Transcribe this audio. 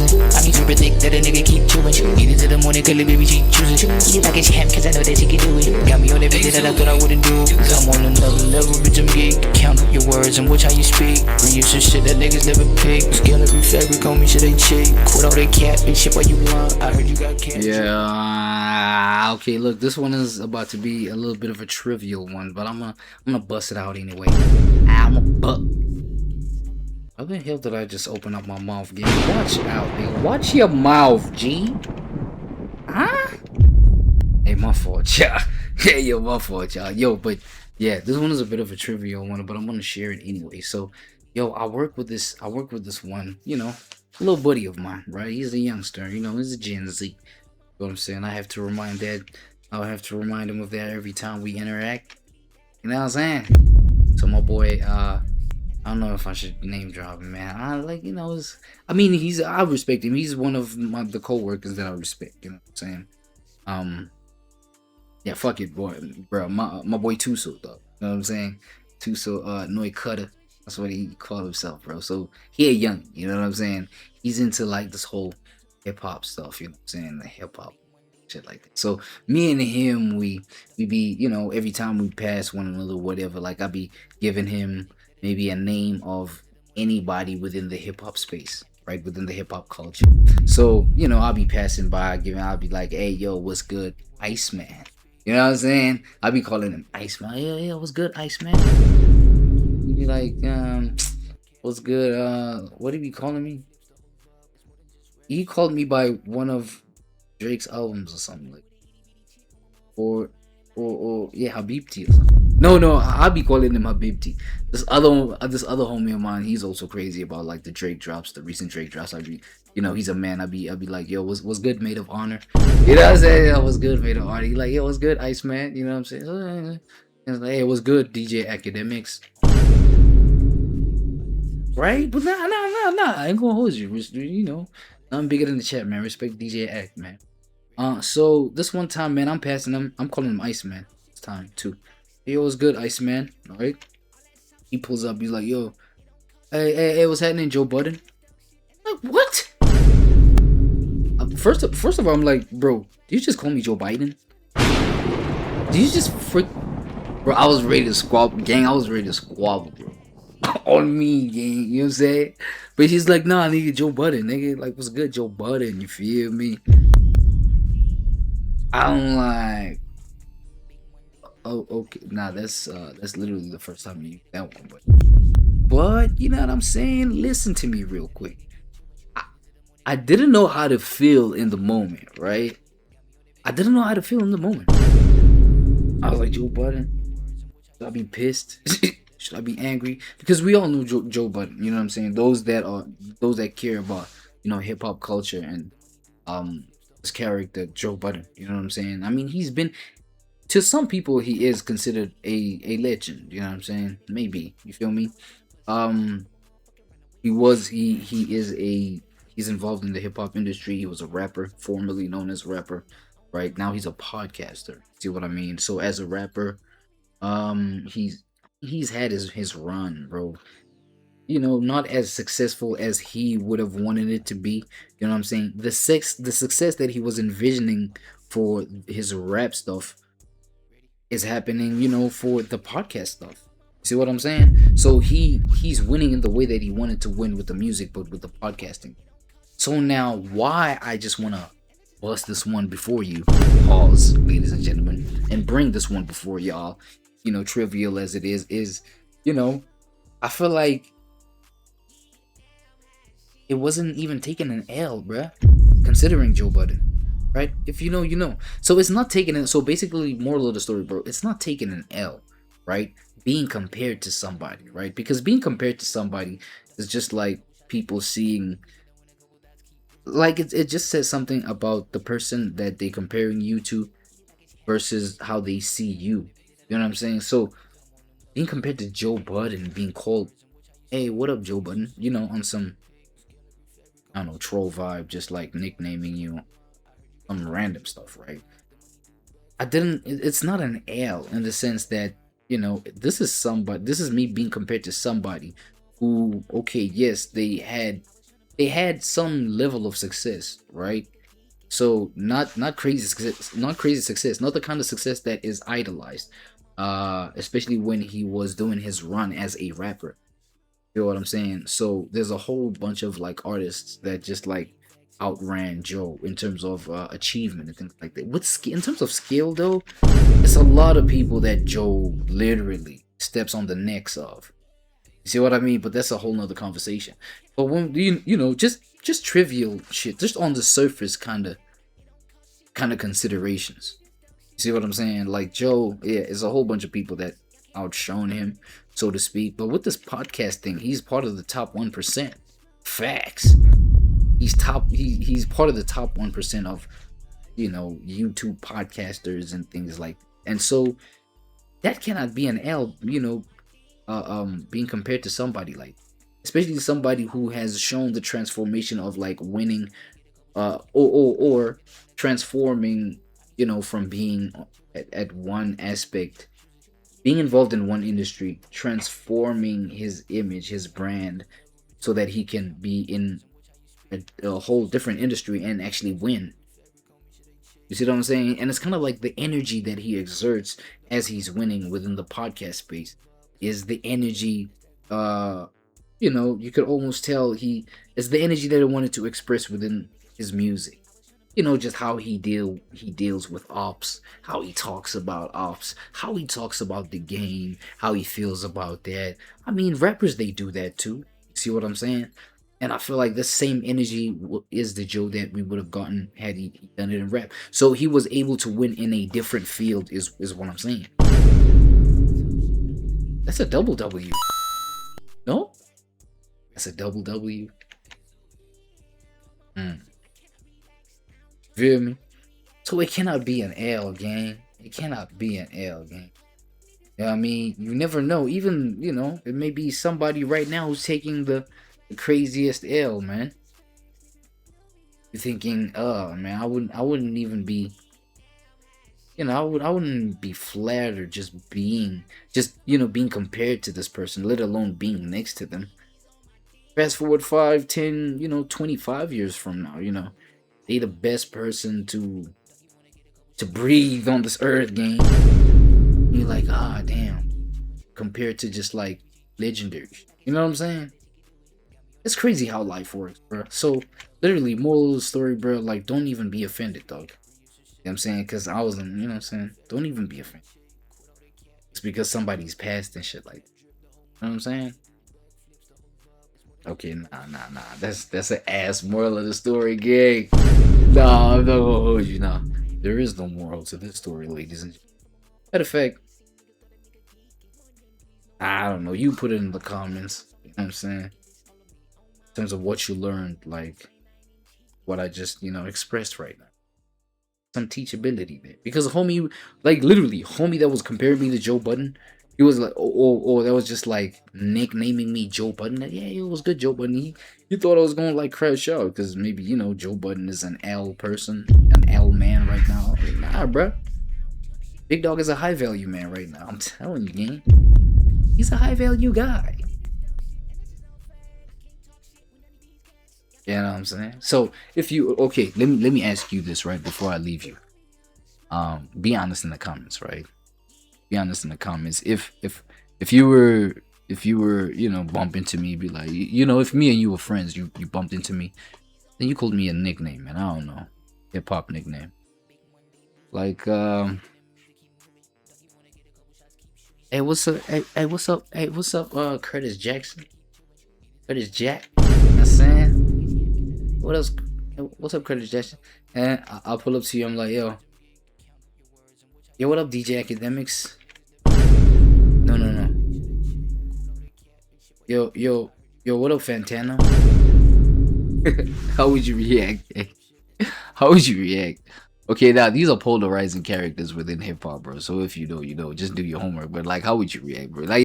losing. I be super thick that a nigga keep chewing. Eat it to the morning, cause the baby she choosing. Eat it like a champ, cause I know that she can do it. Got me on everything that I thought I wouldn't do. I'm on another level, bitch, I'm geek. Count up your words and watch how you speak. Bring you some shit that niggas never pick. Scale every fabric on me, shit ain't cheap. Quit all that cat and shit while you lying. I heard you got cat. Yeah, okay, look, this one is about to be a little bit of a trivial one, but I'm gonna bust it out anyway. I'm a buck. How the hell did I just open up my mouth, gang? Watch out, nigga. Watch your mouth, G. Huh? Hey, my fault, y'all. Yeah, yo, my fault, y'all. Yo, but yeah, this one is a bit of a trivial one, but I'm gonna share it anyway. So, yo, I work with this one, you know, a little buddy of mine, right? He's a youngster, you know, he's a Gen Z. You know what I'm saying? I have to remind him of that every time we interact. You know what I'm saying? So my boy, I don't know if I should name drop him, man. I respect him. He's one of the co-workers that I respect, you know what I'm saying? Yeah, fuck it, boy, bro. My boy Tuso, though. You know what I'm saying? Tuso, Noi Cutter. That's what he called himself, bro. So he a young, you know what I'm saying? He's into like this whole hip hop stuff, you know what I'm saying? The hip hop shit like that. So me and him, we be, you know, every time we pass one another, whatever, like I be giving him maybe a name of anybody within the hip hop space, right? Within the hip hop culture. So, you know, I'll be passing by, I'll be like, hey, yo, what's good, Iceman? You know what I'm saying? I'll be calling him Iceman. Yeah, what's good, Iceman? He'd be like, what's good? What did he be calling me? He called me by one of Drake's albums or something like, or yeah, Habibti or something. No, I'll be calling him Habibti. This other homie of mine, he's also crazy about like the Drake drops, the recent Drake drops. You know, he's a man. I'll be like, yo, what's good, Maid of Honor? You know what I'm saying? Yo, what's good, Maid of Honor? He like, yo, what's good, Iceman? You know what I'm saying? It's like, hey, what's good, DJ Academics? Right? But nah. I ain't gonna hold you. You know, nothing bigger than the chat, man. Respect DJ Act, man. So this one time, man, I'm passing him. I'm calling him Iceman. This time too. Hey, yo, what's good, Iceman? All right. He pulls up. He's like, yo, hey, what's happening, Joe Budden? Like, what? First of all, I'm like, bro, did you just call me Joe Biden? Did you just freak? Bro, I was ready to squabble, gang. I was ready to squabble, bro. On me, gang. You know what I'm saying? But he's like, nah, nigga, Joe Budden, nigga. Like, what's good, Joe Budden? You feel me? I'm like, oh, okay. Nah, that's literally the first time you used that one, but you know what I'm saying? Listen to me real quick. I didn't know how to feel in the moment, right? I didn't know how to feel in the moment. I was like, Joe Budden, should I be pissed? Should I be angry? Because we all know Joe Budden, you know what I'm saying? Those that care about, you know, hip hop culture and his character, Joe Budden, you know what I'm saying? I mean, he's been, to some people, he is considered a legend, you know what I'm saying? Maybe, you feel me? He's involved in the hip hop industry. He was a rapper, formerly known as rapper. Right now, he's a podcaster. See what I mean? So as a rapper, he's had his run, bro. You know, not as successful as he would have wanted it to be. You know what I'm saying? The success that he was envisioning for his rap stuff is happening, you know, for the podcast stuff. See what I'm saying? So he's winning in the way that he wanted to win with the music, but with the podcasting. So now, why I just want to bust this one before you, pause, ladies and gentlemen, and bring this one before y'all, you know, trivial as it is, you know, I feel like it wasn't even taking an L, bruh, considering Joe Budden, right? If you know, you know. So it's not taking it. So basically, moral of the story, bro, it's not taking an L, right? Being compared to somebody, right? Because being compared to somebody is just like people seeing, like it just says something about the person that they comparing you to versus how they see you. You know what I'm saying? So being compared to Joe Budden, being called, hey, what up, Joe Budden? You know, on some, I don't know, troll vibe, just like nicknaming you, some random stuff, right? It's not an L in the sense that, you know, this is me being compared to somebody who, okay, yes, they had they had some level of success, right? So not crazy success, not the kind of success that is idolized. Especially when he was doing his run as a rapper. You know what I'm saying? So there's a whole bunch of like artists that just like outran Joe in terms of achievement and things like that. In terms of skill though, it's a lot of people that Joe literally steps on the necks of. You see what I mean? But that's a whole nother conversation. But when you know, just trivial shit, just on the surface kind of considerations. You see what I'm saying? Like Joe, yeah, it's a whole bunch of people that outshone him, so to speak. But with this podcast thing, he's part of the top 1%. Facts. He's part of the top 1% of, you know, YouTube podcasters and things like. And so that cannot be an L, you know, being compared to somebody like, especially somebody who has shown the transformation of like winning, or transforming, you know, from being at one aspect, being involved in one industry, transforming his image, his brand, so that he can be in a whole different industry and actually win. You see what I'm saying? And it's kind of like the energy that he exerts as he's winning within the podcast space is the energy, you know, you could almost tell it's the energy that he wanted to express within his music. You know, just how he deals with ops, how he talks about ops, how he talks about the game, how he feels about that. I mean, rappers, they do that too. See what I'm saying? And I feel like the same energy is the Joe that we would have gotten had he done it in rap. So he was able to win in a different field is what I'm saying. That's a double W. No? That's a double W. Feel me? So it cannot be an L, gang. It cannot be an L, gang. You know what I mean? You never know. Even, you know, it may be somebody right now who's taking the craziest L, man. You're thinking, oh man, I wouldn't even be, you know, I wouldn't be flattered just you know, being compared to this person, let alone being next to them. Fast forward 5, 10, you know, 25 years from now, you know, they the best person to breathe on this earth, game. You're like, ah, damn. Compared to just like legendaries. You know what I'm saying? It's crazy how life works, bro. So literally, moral of the story, bro, like don't even be offended, dog. You know what I'm saying? Because I wasn't, you know what I'm saying? Don't even be offended. It's because somebody's passed and shit like that. You know what I'm saying? Okay, nah. That's an ass moral of the story, gang. Nah, I'm not gonna hold you. Nah, there is no moral to this story, ladies and gentlemen. Matter of fact, I don't know. You put it in the comments. You know what I'm saying? In terms of what you learned, like what I just, you know, expressed right now. Some teachability there. Because homie, like literally, homie that was comparing me to Joe Budden, he was like, oh, that was just like nicknaming me Joe Budden. Yeah, it was good, Joe Budden. He thought I was going to like crash out because maybe, you know, Joe Budden is an L person, an L man right now. Like, nah, bruh. Big Dog is a high value man right now. I'm telling you, gang. He's a high value guy. You know what I'm saying? So if you, okay, let me ask you this right before I leave you. Be honest in the comments, right? Be honest in the comments. If you were, you know, bump into me, be like, you know, if me and you were friends, you bumped into me, then you called me a nickname, and I don't know, hip hop nickname. Like, hey, what's up? Hey, what's up? Hey, what's up? Curtis Jackson. Curtis Jack. You know what I'm saying? What else? What's up, Curtis Jackson? And I'll pull up to you. I'm like, yo, what up, DJ Academics? No. Yo, what up, Fantano? How would you react? How would you react? Okay, now these are polarizing characters within hip hop, bro. So if you know, you know. Just do your homework. But like, how would you react, bro? Like.